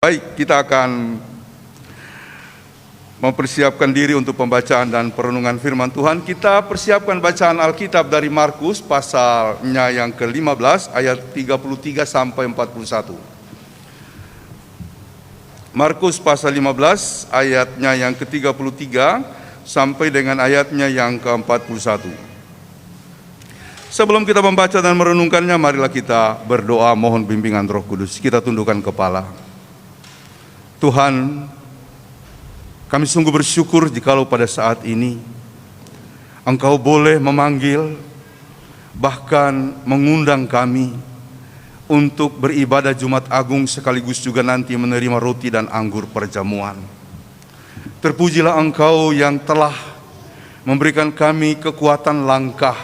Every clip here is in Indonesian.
Baik, kita akan mempersiapkan diri untuk pembacaan dan perenungan firman Tuhan. Kita persiapkan bacaan Alkitab dari Markus pasalnya yang ke-15 ayat 33 sampai 41. Markus pasal 15 ayatnya yang ke-33 sampai dengan ayatnya yang ke-41. Sebelum kita membaca dan merenungkannya, marilah kita berdoa mohon bimbingan Roh Kudus. Kita tundukkan kepala. Tuhan, kami sungguh bersyukur jikalau pada saat ini Engkau boleh memanggil, bahkan mengundang kami untuk beribadah Jumat Agung sekaligus juga nanti menerima roti dan anggur perjamuan. Terpujilah Engkau yang telah memberikan kami kekuatan langkah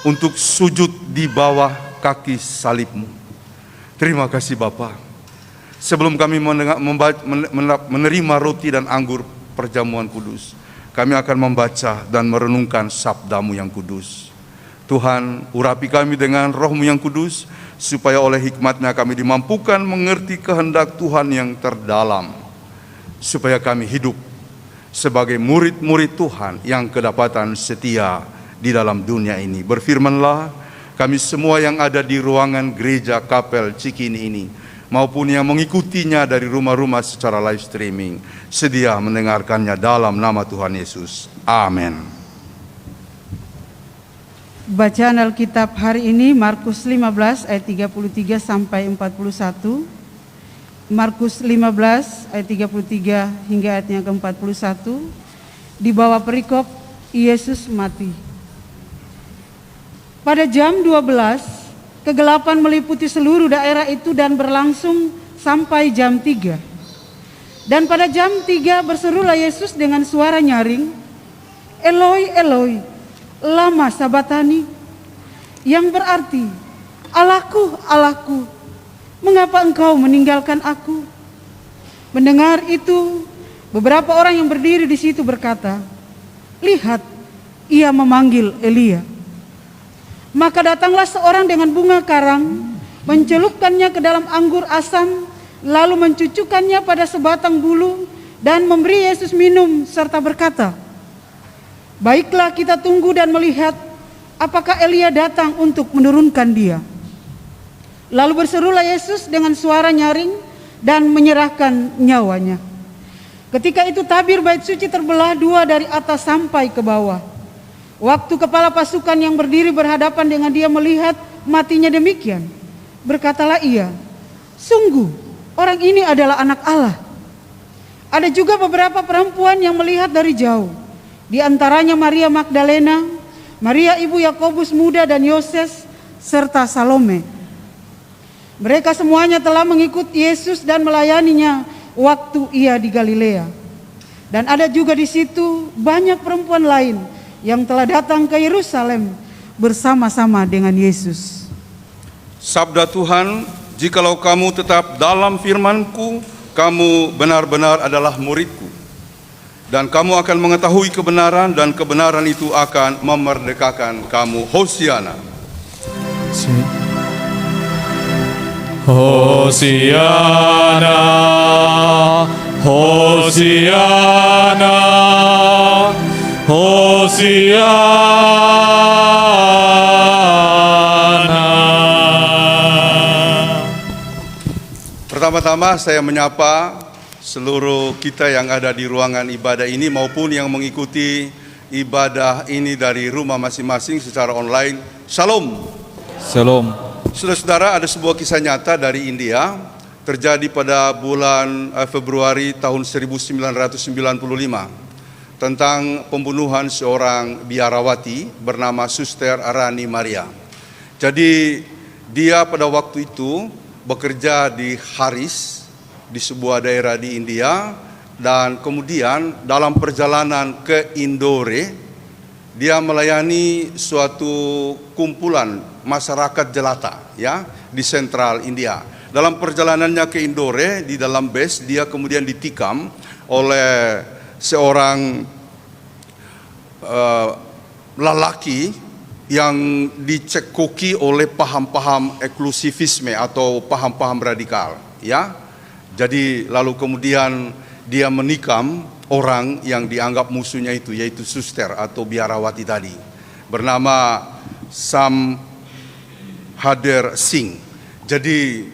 untuk sujud di bawah kaki salib-Mu. Terima kasih Bapa. Sebelum kami menerima roti dan anggur perjamuan kudus, kami akan membaca dan merenungkan sabda-Mu yang kudus. Tuhan, urapi kami dengan Roh-Mu yang kudus, supaya oleh hikmat-Nya kami dimampukan mengerti kehendak Tuhan yang terdalam, supaya kami hidup sebagai murid-murid Tuhan yang kedapatan setia di dalam dunia ini. Berfirmanlah, kami semua yang ada di ruangan gereja Kapel Cikini ini, maupun yang mengikutinya dari rumah-rumah secara live streaming, sedia mendengarkannya dalam nama Tuhan Yesus. Amin. Bacaan Alkitab hari ini Markus 15 ayat 33 sampai 41. Markus 15 ayat 33 hingga ayatnya ke-41. Di bawah perikop Yesus mati. Pada jam 12 kegelapan meliputi seluruh daerah itu dan berlangsung sampai jam 3. Dan pada jam 3 berserulah Yesus dengan suara nyaring, Eloi, Eloi, lama sabatani, yang berarti, Allahku, Allahku, mengapa engkau meninggalkan aku? Mendengar itu, beberapa orang yang berdiri di situ berkata, lihat, ia memanggil Elia. Maka datanglah seorang dengan bunga karang, mencelupkannya ke dalam anggur asam, lalu mencucukkannya pada sebatang bulu, dan memberi Yesus minum, serta berkata, baiklah kita tunggu dan melihat, apakah Elia datang untuk menurunkan dia. Lalu berserulah Yesus dengan suara nyaring, dan menyerahkan nyawanya. Ketika itu tabir bait suci terbelah dua dari atas sampai ke bawah. Waktu kepala pasukan yang berdiri berhadapan dengan dia melihat matinya demikian, berkatalah ia, sungguh orang ini adalah anak Allah. Ada juga beberapa perempuan yang melihat dari jauh, di antaranya Maria Magdalena, Maria ibu Yakobus muda dan Yoses, serta Salome. Mereka semuanya telah mengikut Yesus dan melayaninya waktu ia di Galilea. Dan ada juga di situ banyak perempuan lain yang telah datang ke Yerusalem bersama-sama dengan Yesus. Sabda Tuhan, jikalau kamu tetap dalam firman-Ku, kamu benar-benar adalah murid-Ku. Dan kamu akan mengetahui kebenaran, dan kebenaran itu akan memerdekakan kamu. Hosiana. Hosiana, Hosiana, Hosiana. Pertama-tama saya menyapa seluruh kita yang ada di ruangan ibadah ini maupun yang mengikuti ibadah ini dari rumah masing-masing secara online. Shalom. Shalom. Saudara-saudara, ada sebuah kisah nyata dari India terjadi pada bulan Februari tahun 1995 tentang pembunuhan seorang biarawati bernama Suster Rani Maria. Jadi dia pada waktu itu bekerja di Haris, di sebuah daerah di India, dan kemudian dalam perjalanan ke Indore, dia melayani suatu kumpulan masyarakat jelata ya di sentral India. Dalam perjalanannya ke Indore, di dalam bus dia kemudian ditikam oleh seorang lelaki yang dicekoki oleh paham-paham eksklusivisme atau paham-paham radikal, ya. Jadi lalu kemudian dia menikam orang yang dianggap musuhnya itu, yaitu suster atau biarawati tadi, bernama Samhader Singh. Jadi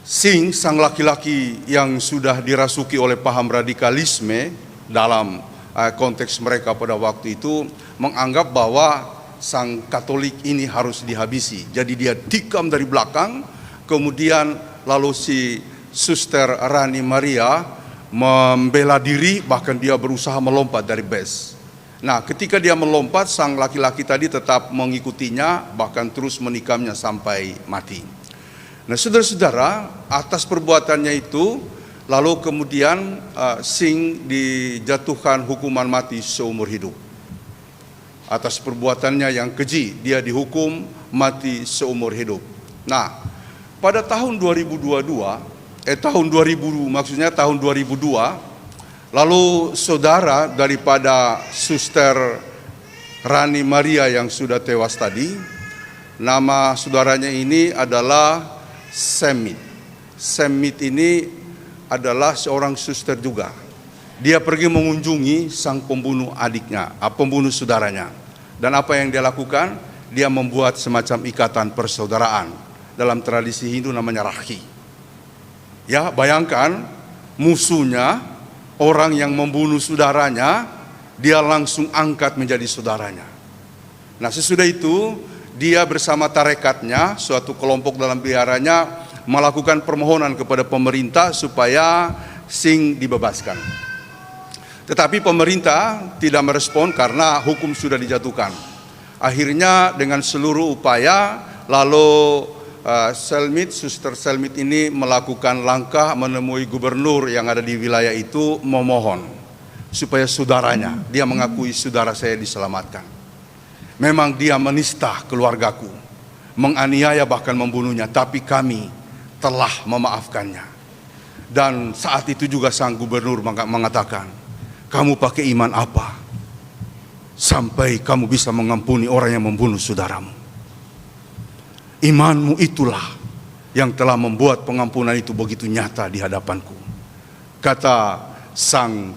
Singh, sang laki-laki yang sudah dirasuki oleh paham radikalisme dalam konteks mereka pada waktu itu, menganggap bahwa sang Katolik ini harus dihabisi. Jadi dia tikam dari belakang, kemudian lalu si Suster Rani Maria membela diri, bahkan dia berusaha melompat dari bus. Nah, ketika dia melompat, sang laki-laki tadi tetap mengikutinya, bahkan terus menikamnya sampai mati. Nah, saudara-saudara, atas perbuatannya itu, lalu kemudian Singh dijatuhkan hukuman mati seumur hidup. Atas perbuatannya yang keji, dia dihukum mati seumur hidup. Nah, pada tahun 2002, lalu saudara daripada Suster Rani Maria yang sudah tewas tadi, nama saudaranya ini adalah Semit. Semit ini adalah seorang suster juga. Dia pergi mengunjungi sang pembunuh adiknya, pembunuh saudaranya. Dan apa yang dia lakukan? Dia membuat semacam ikatan persaudaraan. Dalam tradisi Hindu namanya Rakhi. Ya, bayangkan musuhnya, orang yang membunuh saudaranya, dia langsung angkat menjadi saudaranya. Nah, sesudah itu dia bersama tarekatnya, suatu kelompok dalam biaranya, melakukan permohonan kepada pemerintah supaya Singh dibebaskan. Tetapi pemerintah tidak merespon karena hukum sudah dijatuhkan. Akhirnya dengan seluruh upaya, lalu Suster Selmit ini melakukan langkah menemui gubernur yang ada di wilayah itu, memohon supaya saudaranya, dia mengakui saudara saya diselamatkan. Memang dia menista keluargaku, menganiaya bahkan membunuhnya, tapi kami telah memaafkannya. Dan saat itu juga sang gubernur mengatakan, kamu pakai iman apa sampai kamu bisa mengampuni orang yang membunuh saudaramu? Imanmu itulah yang telah membuat pengampunan itu begitu nyata di hadapanku, kata sang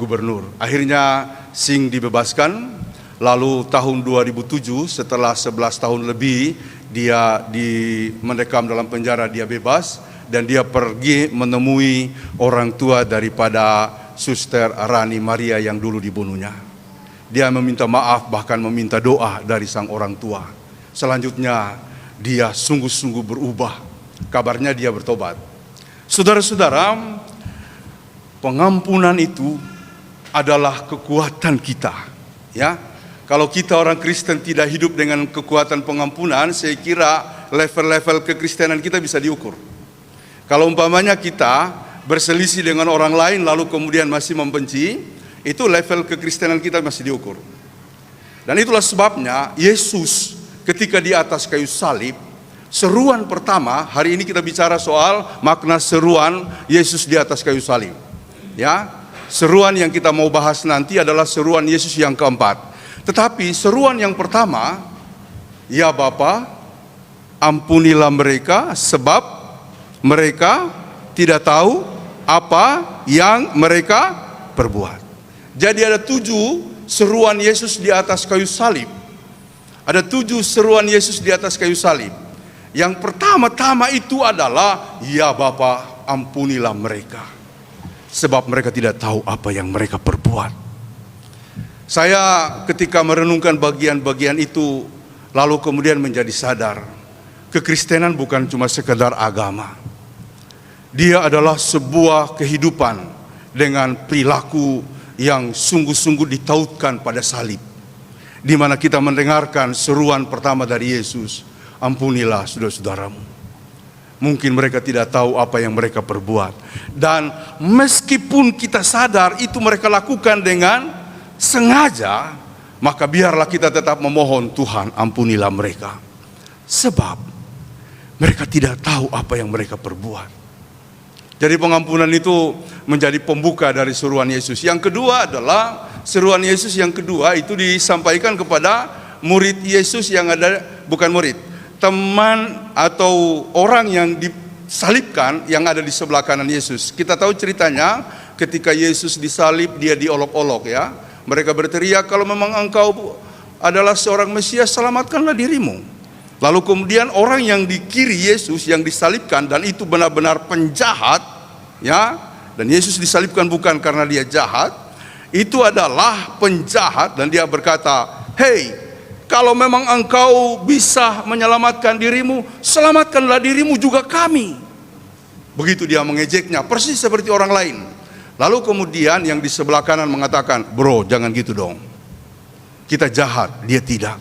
gubernur. Akhirnya Singh dibebaskan. Lalu tahun 2007, setelah 11 tahun lebih dia mendekam dalam penjara, dia bebas dan dia pergi menemui orang tua daripada Suster Rani Maria yang dulu dibunuhnya. Dia meminta maaf, bahkan meminta doa dari sang orang tua. Selanjutnya dia sungguh-sungguh berubah. Kabarnya dia bertobat. Saudara-saudara, pengampunan itu adalah kekuatan kita. Ya, kalau kita orang Kristen tidak hidup dengan kekuatan pengampunan, saya kira level-level kekristenan kita bisa diukur. Kalau umpamanya kita berselisih dengan orang lain lalu kemudian masih membenci, itu level kekristenan kita masih diukur. Dan itulah sebabnya Yesus ketika di atas kayu salib, seruan pertama, hari ini kita bicara soal makna seruan Yesus di atas kayu salib. Ya, seruan yang kita mau bahas nanti adalah seruan Yesus yang keempat. Tetapi seruan yang pertama, ya Bapa, ampunilah mereka sebab mereka tidak tahu apa yang mereka perbuat. Jadi ada 7 seruan Yesus di atas kayu salib. Ada 7 seruan Yesus di atas kayu salib. Yang pertama-tama itu adalah, ya Bapa, ampunilah mereka sebab mereka tidak tahu apa yang mereka perbuat. Saya ketika merenungkan bagian-bagian itu, lalu kemudian menjadi sadar, kekristenan bukan cuma sekedar agama. Dia adalah sebuah kehidupan dengan perilaku yang sungguh-sungguh ditautkan pada salib, di mana kita mendengarkan seruan pertama dari Yesus, ampunilah saudara-saudaramu. Mungkin mereka tidak tahu apa yang mereka perbuat. Dan meskipun kita sadar itu mereka lakukan dengan sengaja, maka biarlah kita tetap memohon, Tuhan ampunilah mereka. Sebab mereka tidak tahu apa yang mereka perbuat. Jadi pengampunan itu menjadi pembuka dari seruan Yesus. Yang kedua adalah seruan Yesus yang kedua itu disampaikan kepada murid Yesus yang ada, bukan murid, teman atau orang yang disalibkan yang ada di sebelah kanan Yesus. Kita tahu ceritanya ketika Yesus disalib, dia diolok-olok ya. Mereka berteriak, kalau memang engkau adalah seorang Mesias, selamatkanlah dirimu. Lalu kemudian orang yang di kiri Yesus yang disalibkan, dan itu benar-benar penjahat ya, dan Yesus disalibkan bukan karena dia jahat, itu adalah penjahat, dan dia berkata, "Hei, kalau memang engkau bisa menyelamatkan dirimu, selamatkanlah dirimu juga kami." Begitu dia mengejeknya, persis seperti orang lain. Lalu kemudian yang di sebelah kanan mengatakan, "Bro, jangan gitu dong. Kita jahat, dia tidak.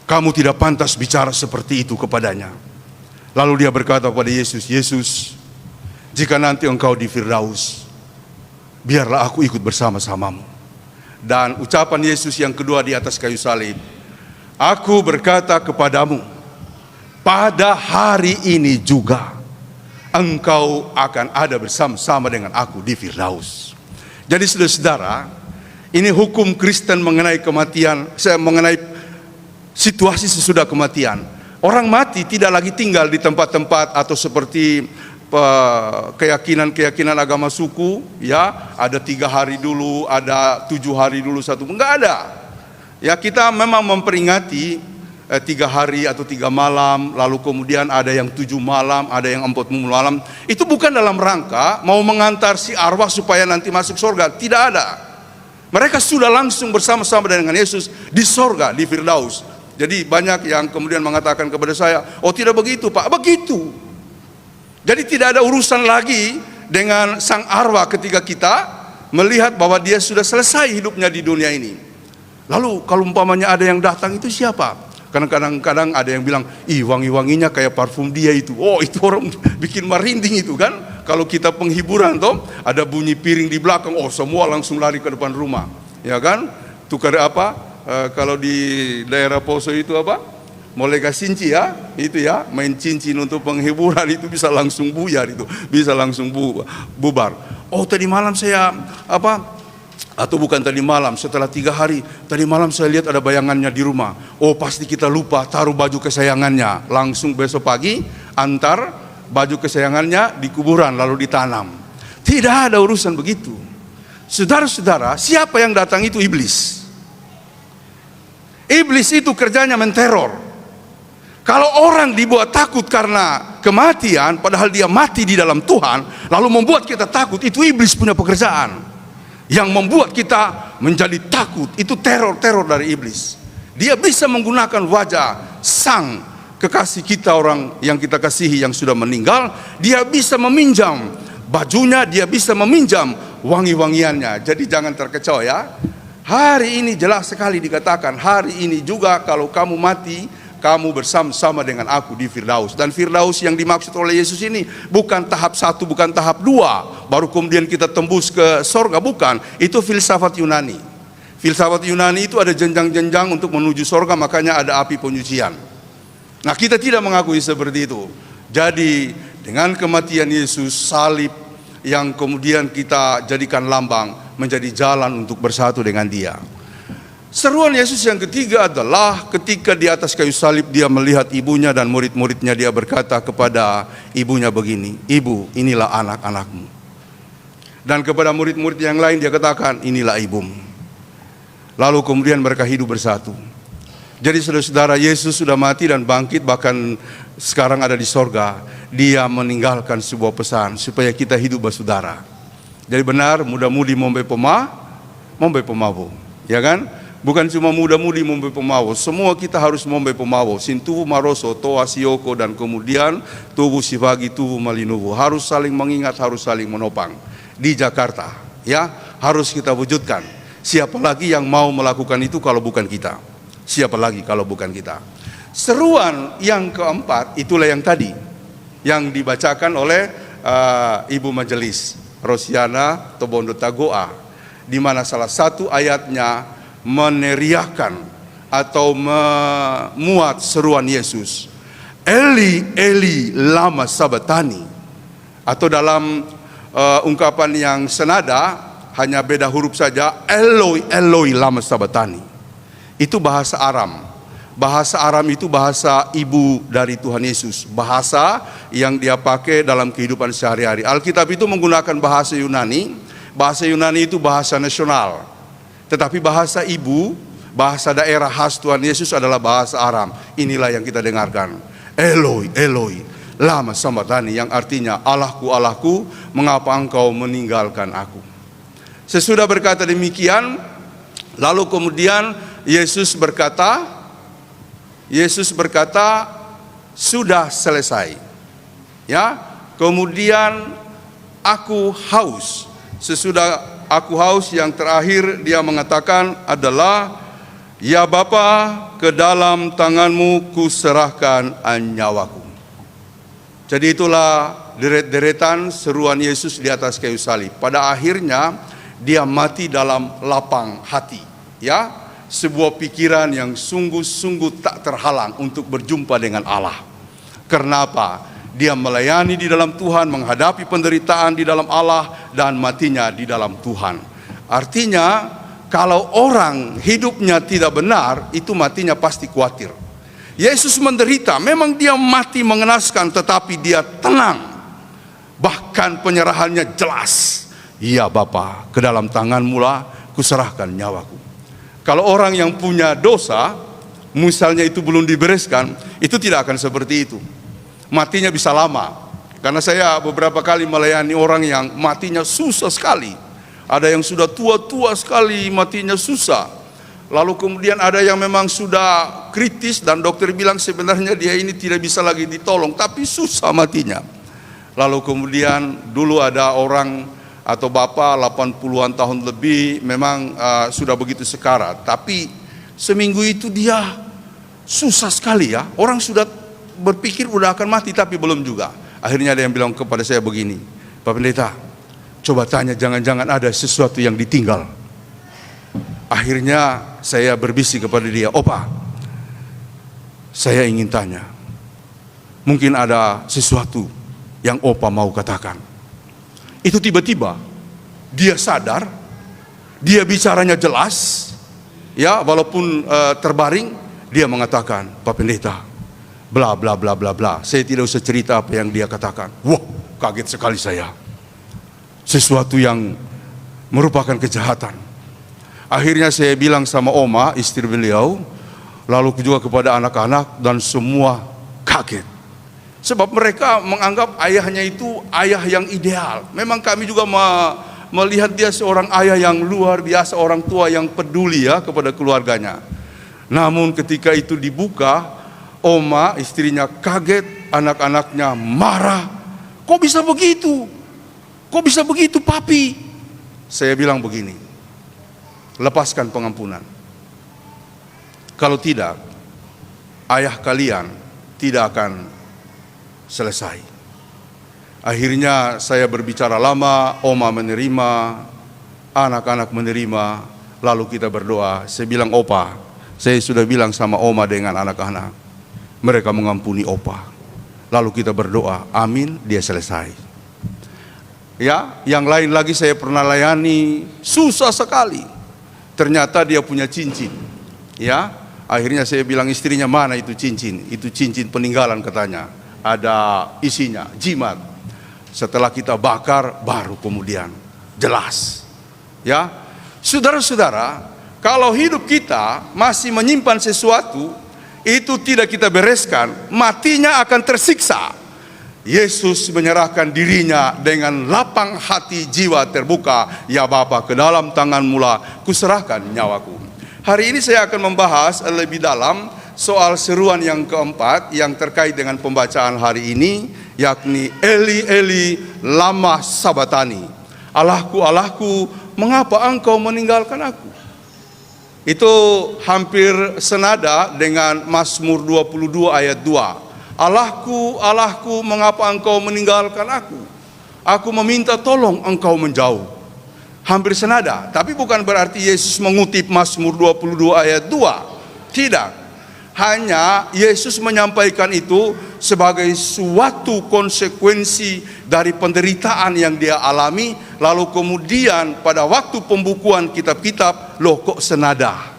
Kamu tidak pantas bicara seperti itu kepadanya." Lalu dia berkata kepada Yesus, "Yesus, jika nanti engkau di Firdaus, biarlah aku ikut bersama-samamu." Dan ucapan Yesus yang kedua di atas kayu salib, "Aku berkata kepadamu, pada hari ini juga engkau akan ada bersama-sama dengan aku di Firdaus." Jadi saudara-saudara, ini hukum Kristen mengenai kematian, mengenai situasi sesudah kematian. Orang mati tidak lagi tinggal di tempat-tempat atau seperti keyakinan agama suku ya, ada 3 hari dulu, ada 7 hari dulu, enggak ada ya. Kita memang memperingati 3 hari atau 3 malam, lalu kemudian ada yang 7 malam, ada yang 40 malam. Itu bukan dalam rangka mau mengantar si arwah supaya nanti masuk surga, tidak ada. Mereka sudah langsung bersama-sama dengan Yesus di surga, di Firdaus. Jadi banyak yang kemudian mengatakan kepada saya, "Oh tidak begitu Pak." Begitu. Jadi tidak ada urusan lagi dengan sang arwah ketika kita melihat bahwa dia sudah selesai hidupnya di dunia ini. Lalu kalau umpamanya ada yang datang, itu siapa? Kadang-kadang ada yang bilang, "Ih, wangi-wanginya kayak parfum dia itu." Oh, itu orang bikin merinding itu kan. Kalau kita penghiburan toh, ada bunyi piring di belakang, oh semua langsung lari ke depan rumah. Ya kan? Tukar apa? Kalau di daerah Poso itu apa? Molega cinci ya, itu ya, main cincin untuk penghiburan itu bisa langsung buyar itu, bisa langsung bubar. Oh tadi malam saya atau bukan tadi malam, setelah 3 hari, tadi malam saya lihat ada bayangannya di rumah. Oh pasti kita lupa taruh baju kesayangannya, langsung besok pagi antar baju kesayangannya di kuburan lalu ditanam. Tidak ada urusan begitu. Saudara-saudara, siapa yang datang itu? Iblis. Iblis itu kerjanya menteror. Kalau orang dibuat takut karena kematian, padahal dia mati di dalam Tuhan, lalu membuat kita takut, itu iblis punya pekerjaan. Yang membuat kita menjadi takut, itu teror-teror dari iblis. Dia bisa menggunakan wajah sang kekasih kita, orang yang kita kasihi yang sudah meninggal, dia bisa meminjam bajunya, dia bisa meminjam wangi-wangiannya. Jadi jangan terkecoh ya. Hari ini jelas sekali dikatakan, hari ini juga kalau kamu mati, kamu bersama-sama dengan aku di Firdaus. Dan Firdaus yang dimaksud oleh Yesus ini bukan tahap 1, bukan tahap 2, baru kemudian kita tembus ke sorga, bukan. Itu filsafat Yunani. Filsafat Yunani itu ada jenjang-jenjang untuk menuju sorga, makanya ada api penyucian. Nah kita tidak mengakui seperti itu. Jadi dengan kematian Yesus, salib yang kemudian kita jadikan lambang, menjadi jalan untuk bersatu dengan dia. Seruan Yesus yang ketiga adalah ketika di atas kayu salib dia melihat ibunya dan murid-muridnya, dia berkata kepada ibunya begini, "Ibu, inilah anak-anakmu." Dan kepada murid-murid yang lain dia katakan, "Inilah ibumu." Lalu kemudian mereka hidup bersatu. Jadi saudara-saudara, Yesus sudah mati dan bangkit, bahkan sekarang ada di sorga. Dia meninggalkan sebuah pesan supaya kita hidup bersaudara. Jadi benar, muda-mudi mombe pemawo, ya kan? Bukan cuma muda-mudi mombe pemawo, semua kita harus mombe pemawo. Sintuwu maroso, toa sioko, dan kemudian tubuh sifagi, tubuh malinuwu. Harus saling mengingat, harus saling menopang. Di Jakarta, ya, harus kita wujudkan. Siapa lagi yang mau melakukan itu kalau bukan kita? Siapa lagi kalau bukan kita? Seruan yang keempat, itulah yang tadi, yang dibacakan oleh Ibu Majelis Rosiana Tobondo Tagoa, di mana salah satu ayatnya meneriakan atau memuat seruan Yesus, "Eli, Eli, lama sabatani." Atau dalam ungkapan yang senada, hanya beda huruf saja, "Eloi, Eloi, lama sabatani." Itu bahasa Aram. Bahasa Aram itu bahasa ibu dari Tuhan Yesus, bahasa yang dia pakai dalam kehidupan sehari-hari. Alkitab itu menggunakan bahasa Yunani. Bahasa Yunani itu bahasa nasional, tetapi bahasa ibu, bahasa daerah khas Tuhan Yesus adalah bahasa Aram. Inilah yang kita dengarkan. Eloi, Eloi, lama sabachthani, yang artinya Allahku, Allahku, mengapa engkau meninggalkan aku. Sesudah berkata demikian, lalu kemudian Yesus berkata, sudah selesai. Ya, kemudian aku haus. Sesudah aku haus, yang terakhir dia mengatakan adalah, ya Bapa, ke dalam tanganmu kuserahkan nyawaku. Jadi itulah deret-deretan seruan Yesus di atas kayu salib. Pada akhirnya dia mati dalam lapang hati. Ya, sebuah pikiran yang sungguh-sungguh tak terhalang untuk berjumpa dengan Allah. Kenapa? Dia melayani di dalam Tuhan, menghadapi penderitaan di dalam Allah, dan matinya di dalam Tuhan. Artinya, kalau orang hidupnya tidak benar, itu matinya pasti khawatir. Yesus menderita, memang dia mati mengenaskan, tetapi dia tenang. Bahkan penyerahannya jelas. Ya Bapa, ke dalam tanganmu lah kuserahkan nyawaku. Kalau orang yang punya dosa, misalnya itu belum dibereskan, itu tidak akan seperti itu. Matinya bisa lama. Karena saya beberapa kali melayani orang yang matinya susah sekali. Ada yang sudah tua-tua sekali, matinya susah. Lalu kemudian ada yang memang sudah kritis dan dokter bilang sebenarnya dia ini tidak bisa lagi ditolong, tapi susah matinya. Lalu kemudian dulu ada orang atau bapak 80-an tahun lebih, memang sudah begitu sekarat, tapi seminggu itu dia susah sekali ya. Orang sudah berpikir udah akan mati tapi belum juga. Akhirnya ada yang bilang kepada saya begini, Pak Pendeta, coba tanya jangan-jangan ada sesuatu yang ditinggal. Akhirnya saya berbisik kepada dia, Opa, saya ingin tanya, mungkin ada sesuatu yang Opa mau katakan. Itu tiba-tiba dia sadar, dia bicaranya jelas, ya walaupun terbaring, dia mengatakan, Pak Pendeta, bla bla bla bla bla. Saya tidak usah cerita apa yang dia katakan. Wah, kaget sekali saya. Sesuatu yang merupakan kejahatan. Akhirnya saya bilang sama Oma, istri beliau, lalu juga kepada anak-anak, dan semua kaget. Sebab mereka menganggap ayahnya itu ayah yang ideal. Memang kami juga melihat dia seorang ayah yang luar biasa, orang tua yang peduli ya kepada keluarganya. Namun ketika itu dibuka, Oma, istrinya kaget, anak-anaknya marah. Kok bisa begitu? Kok bisa begitu, Papi? Saya bilang begini, lepaskan pengampunan. Kalau tidak, ayah kalian tidak akan selesai. Akhirnya saya berbicara lama, Oma menerima, anak-anak menerima, lalu kita berdoa. Saya bilang, Opa, saya sudah bilang sama Oma dengan anak-anak, mereka mengampuni Opa. Lalu kita berdoa, amin, dia selesai. Ya, yang lain lagi saya pernah layani, susah sekali. Ternyata dia punya cincin. Ya, akhirnya saya bilang istrinya, mana itu cincin? Itu cincin peninggalan katanya. Ada isinya, jimat. Setelah kita bakar, baru kemudian jelas. Ya, saudara-saudara, kalau hidup kita masih menyimpan sesuatu, itu tidak kita bereskan, matinya akan tersiksa. Yesus menyerahkan dirinya dengan lapang hati, jiwa terbuka. Ya Bapa, ke dalam tangan-Mu lah kuserahkan nyawaku. Hari ini saya akan membahas lebih dalam soal seruan yang keempat yang terkait dengan pembacaan hari ini, yakni Eli Eli lama sabachthani. Allahku, Allahku, mengapa engkau meninggalkan aku? Itu hampir senada dengan Mazmur 22 ayat 2. Allahku, Allahku, mengapa engkau meninggalkan aku? Aku meminta tolong, engkau menjauh. Hampir senada, tapi bukan berarti Yesus mengutip Mazmur 22 ayat 2. Tidak. Hanya Yesus menyampaikan itu sebagai suatu konsekuensi dari penderitaan yang dia alami. Lalu kemudian pada waktu pembukuan kitab-kitab, loh kok senada?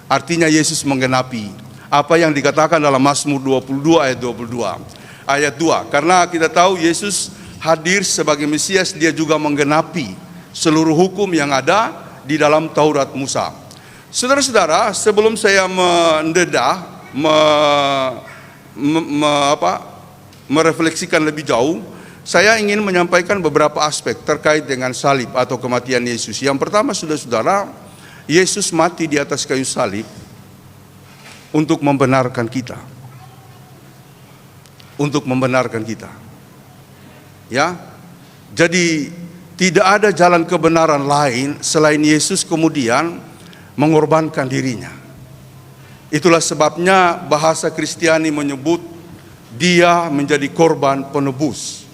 Artinya Yesus menggenapi Apa yang dikatakan dalam Mazmur 22 ayat 22. Ayat 2, karena kita tahu Yesus hadir sebagai Mesias, dia juga menggenapi seluruh hukum yang ada di dalam Taurat Musa. Saudara-saudara, sebelum saya mendedah, merefleksikan lebih jauh, saya ingin menyampaikan beberapa aspek terkait dengan salib atau kematian Yesus. Yang pertama, saudara-saudara, Yesus mati di atas kayu salib untuk membenarkan kita. Untuk membenarkan kita. Ya. Jadi tidak ada jalan kebenaran lain selain Yesus kemudian mengorbankan dirinya. Itulah sebabnya bahasa Kristiani menyebut dia menjadi korban penebus.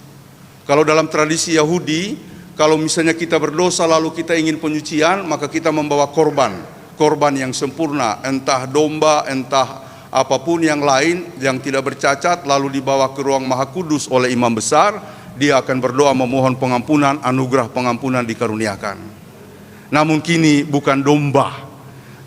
Kalau dalam tradisi Yahudi, kalau misalnya kita berdosa lalu kita ingin penyucian, maka kita membawa korban yang sempurna, entah domba, entah apapun yang lain yang tidak bercacat, lalu dibawa ke ruang Maha Kudus oleh imam besar. Dia akan berdoa memohon pengampunan, anugerah pengampunan dikaruniakan. Namun kini bukan domba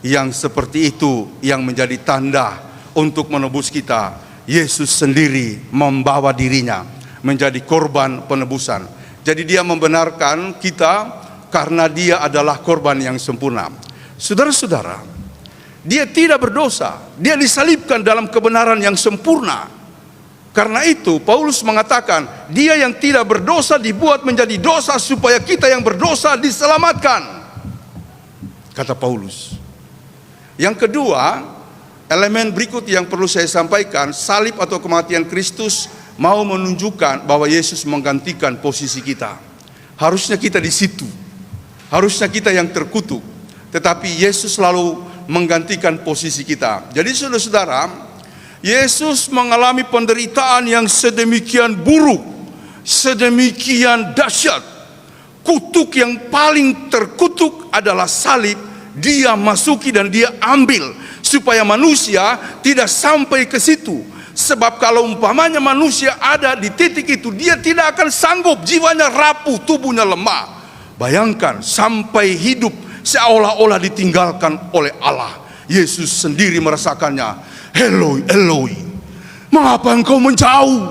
yang seperti itu yang menjadi tanda untuk menebus kita. Yesus sendiri membawa dirinya menjadi korban penebusan. Jadi dia membenarkan kita karena dia adalah korban yang sempurna. Saudara-saudara, dia tidak berdosa, dia disalibkan dalam kebenaran yang sempurna. Karena itu Paulus mengatakan, dia yang tidak berdosa dibuat menjadi dosa supaya kita yang berdosa diselamatkan, kata Paulus. Yang kedua, elemen berikut yang perlu saya sampaikan, salib atau kematian Kristus mau menunjukkan bahwa Yesus menggantikan posisi kita. Harusnya kita di situ, harusnya kita yang terkutuk, tetapi Yesus selalu menggantikan posisi kita. Jadi saudara-saudara, Yesus mengalami penderitaan yang sedemikian buruk, sedemikian dahsyat. Kutuk yang paling terkutuk adalah salib. Dia masuki dan dia ambil supaya manusia tidak sampai ke situ. Sebab kalau umpamanya manusia ada di titik itu, dia tidak akan sanggup, jiwanya rapuh, tubuhnya lemah. Bayangkan sampai hidup seolah-olah ditinggalkan oleh Allah. Yesus sendiri merasakannya. Eloi, Eloi, mengapa engkau menjauh?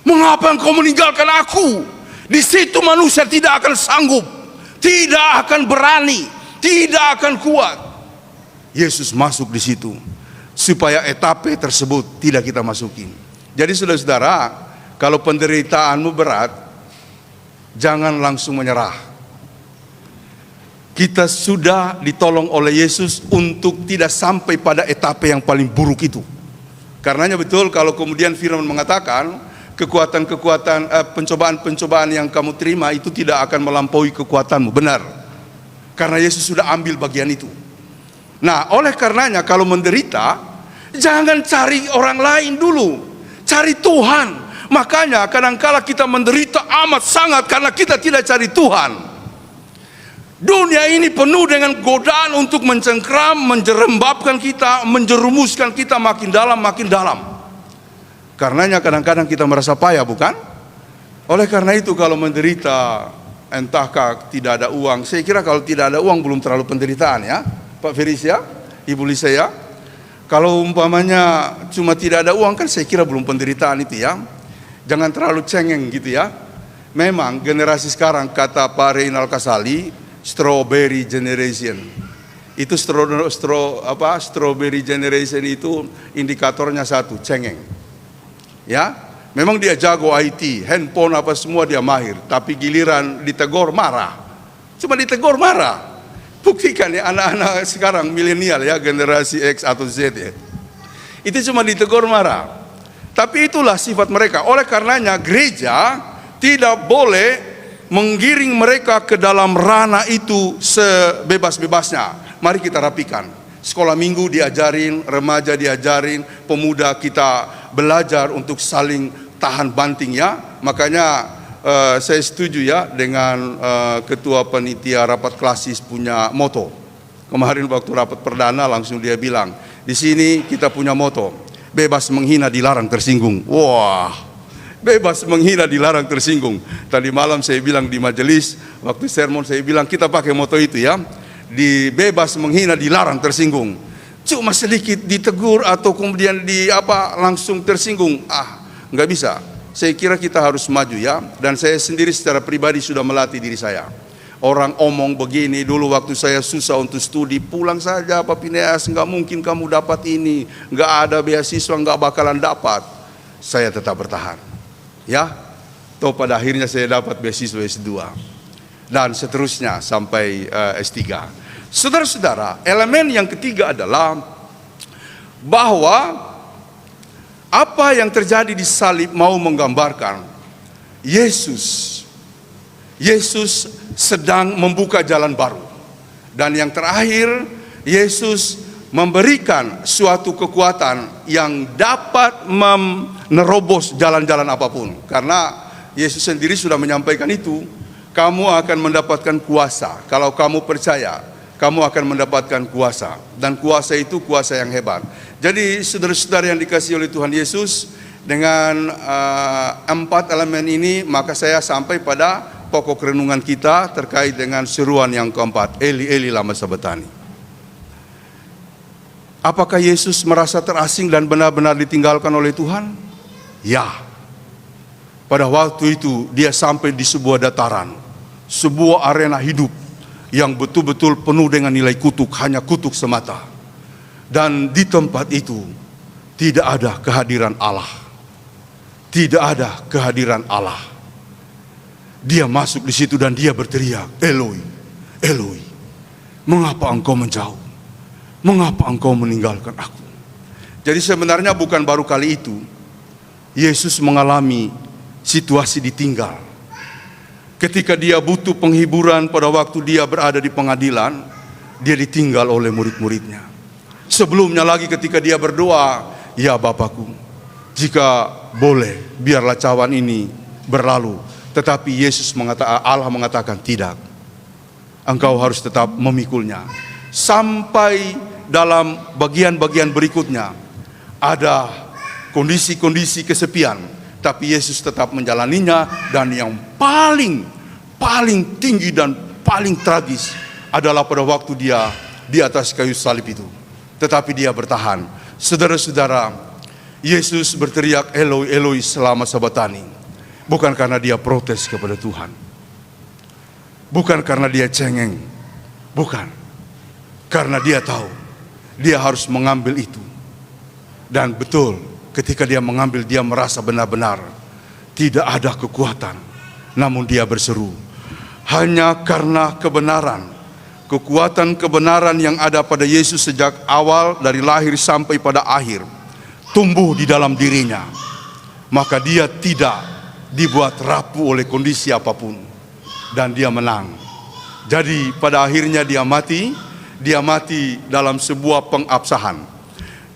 Mengapa engkau meninggalkan aku? Di situ manusia tidak akan sanggup, tidak akan berani, tidak akan kuat. Yesus masuk di situ supaya etape tersebut tidak kita masuki. Jadi saudara-saudara, kalau penderitaanmu berat, jangan langsung menyerah. Kita sudah ditolong oleh Yesus untuk tidak sampai pada etape yang paling buruk itu. Karenanya betul kalau kemudian firman mengatakan kekuatan-kekuatan, pencobaan-pencobaan yang kamu terima itu tidak akan melampaui kekuatanmu. Benar. Karena Yesus sudah ambil bagian itu. Nah, oleh karenanya kalau menderita, jangan cari orang lain dulu. Cari Tuhan. Makanya kadangkala kita menderita amat sangat karena kita tidak cari Tuhan. Dunia ini penuh dengan godaan untuk mencengkram, menjerembabkan kita, menjerumuskan kita makin dalam, makin dalam. Karenanya kadang-kadang kita merasa payah, bukan? Oleh karena itu kalau menderita, entahkah tidak ada uang. Saya kira kalau tidak ada uang belum terlalu penderitaan ya, Pak Feris ya, Ibu Lisa ya. Kalau umpamanya cuma tidak ada uang kan saya kira belum penderitaan itu ya. Jangan terlalu cengeng gitu ya. Memang generasi sekarang kata Pak Reynal Kasali, strawberry generation. Itu strawberry generation itu indikatornya satu, cengeng. Ya, memang dia jago IT, handphone apa semua dia mahir, tapi giliran ditegur marah. Cuma ditegur marah. Buktikan ya anak-anak sekarang milenial ya, generasi X atau Z ya. Itu cuma ditegur marah. Tapi itulah sifat mereka. Oleh karenanya gereja tidak boleh menggiring mereka ke dalam ranah itu sebebas-bebasnya. Mari kita rapikan. Sekolah minggu diajarin, remaja diajarin, pemuda kita belajar untuk saling tahan banting ya. Makanya saya setuju ya dengan ketua panitia rapat klasis punya moto. Kemarin waktu rapat perdana langsung dia bilang, di sini kita punya moto, bebas menghina dilarang tersinggung. Wah, bebas menghina dilarang tersinggung. Tadi malam saya bilang di majelis, waktu sermon saya bilang kita pakai moto itu ya. Di bebas menghina dilarang tersinggung. cuma sedikit ditegur atau kemudian langsung tersinggung. Nggak bisa. Saya kira kita harus maju ya. Dan saya sendiri secara pribadi sudah melatih diri saya. Orang omong begini, dulu waktu saya susah untuk studi, pulang saja Pak Phineas, nggak mungkin kamu dapat ini, nggak ada beasiswa, nggak bakalan dapat. Saya tetap bertahan. Ya, toh pada akhirnya saya dapat beasiswa S2 dan seterusnya sampai S3. Saudara-saudara, elemen yang ketiga adalah bahwa apa yang terjadi di salib mau menggambarkan Yesus sedang membuka jalan baru. Dan yang terakhir, Yesus memberikan suatu kekuatan yang dapat menerobos jalan-jalan apapun. Karena Yesus sendiri sudah menyampaikan itu, kamu akan mendapatkan kuasa. Kalau kamu percaya, kamu akan mendapatkan kuasa. Dan kuasa itu kuasa yang hebat. Jadi saudara-saudara yang dikasihi oleh Tuhan Yesus, dengan 4 elemen ini, maka saya sampai pada pokok renungan kita terkait dengan seruan yang keempat, Eli Eli lama sabachthani. Apakah Yesus merasa terasing dan benar-benar ditinggalkan oleh Tuhan? Ya. Pada waktu itu dia sampai di sebuah dataran, sebuah arena hidup yang betul-betul penuh dengan nilai kutuk, hanya kutuk semata. Dan di tempat itu tidak ada kehadiran Allah. Tidak ada kehadiran Allah. Dia masuk di situ dan dia berteriak, Eloi, Eloi, mengapa engkau menjauh? Mengapa engkau meninggalkan aku? Jadi sebenarnya bukan baru kali itu Yesus mengalami situasi ditinggal. Ketika dia butuh penghiburan pada waktu dia berada di pengadilan, dia ditinggal oleh murid-muridnya. Sebelumnya lagi ketika dia berdoa, ya Bapakku, jika boleh biarlah cawan ini berlalu. Tetapi Allah mengatakan tidak. Engkau harus tetap memikulnya. Sampai dalam bagian-bagian berikutnya ada kondisi-kondisi kesepian, tapi Yesus tetap menjalaninya. Dan yang paling tinggi dan paling tragis adalah pada waktu dia di atas kayu salib itu. Tetapi dia bertahan. Saudara-saudara, Yesus berteriak Eloi Eloi lama sabachthani, bukan karena dia protes kepada Tuhan, bukan karena dia cengeng, bukan, karena dia tahu dia harus mengambil itu. Dan betul, ketika dia mengambil, dia merasa benar-benar tidak ada kekuatan. Namun dia berseru, hanya karena kebenaran, kekuatan kebenaran yang ada pada Yesus sejak awal dari lahir sampai pada akhir tumbuh di dalam dirinya. Maka dia tidak dibuat rapuh oleh kondisi apapun. Dan dia menang. Jadi pada akhirnya dia mati dalam sebuah pengabsahan.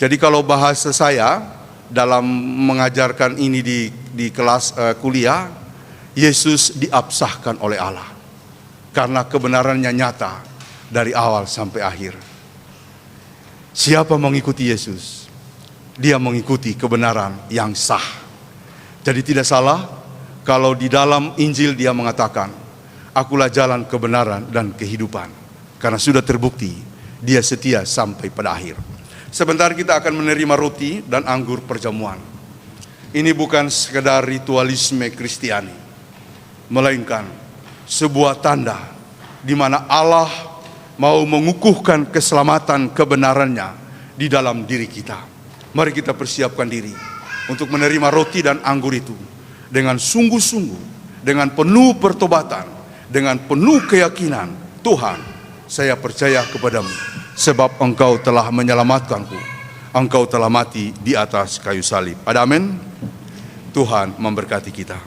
Jadi kalau bahasa saya dalam mengajarkan ini di kelas kuliah, Yesus diabsahkan oleh Allah. Karena kebenarannya nyata dari awal sampai akhir. Siapa mengikuti Yesus? Dia mengikuti kebenaran yang sah. Jadi tidak salah kalau di dalam Injil dia mengatakan, akulah jalan kebenaran dan kehidupan. Karena sudah terbukti dia setia sampai pada akhir. Sebentar kita akan menerima roti dan anggur perjamuan. Ini bukan sekedar ritualisme Kristiani, melainkan sebuah tanda di mana Allah mau mengukuhkan keselamatan kebenarannya di dalam diri kita. Mari kita persiapkan diri untuk menerima roti dan anggur itu dengan sungguh-sungguh, dengan penuh pertobatan, dengan penuh keyakinan. Tuhan, saya percaya kepadamu, sebab engkau telah menyelamatkanku. Engkau telah mati di atas kayu salib. Ada amin? Tuhan memberkati kita.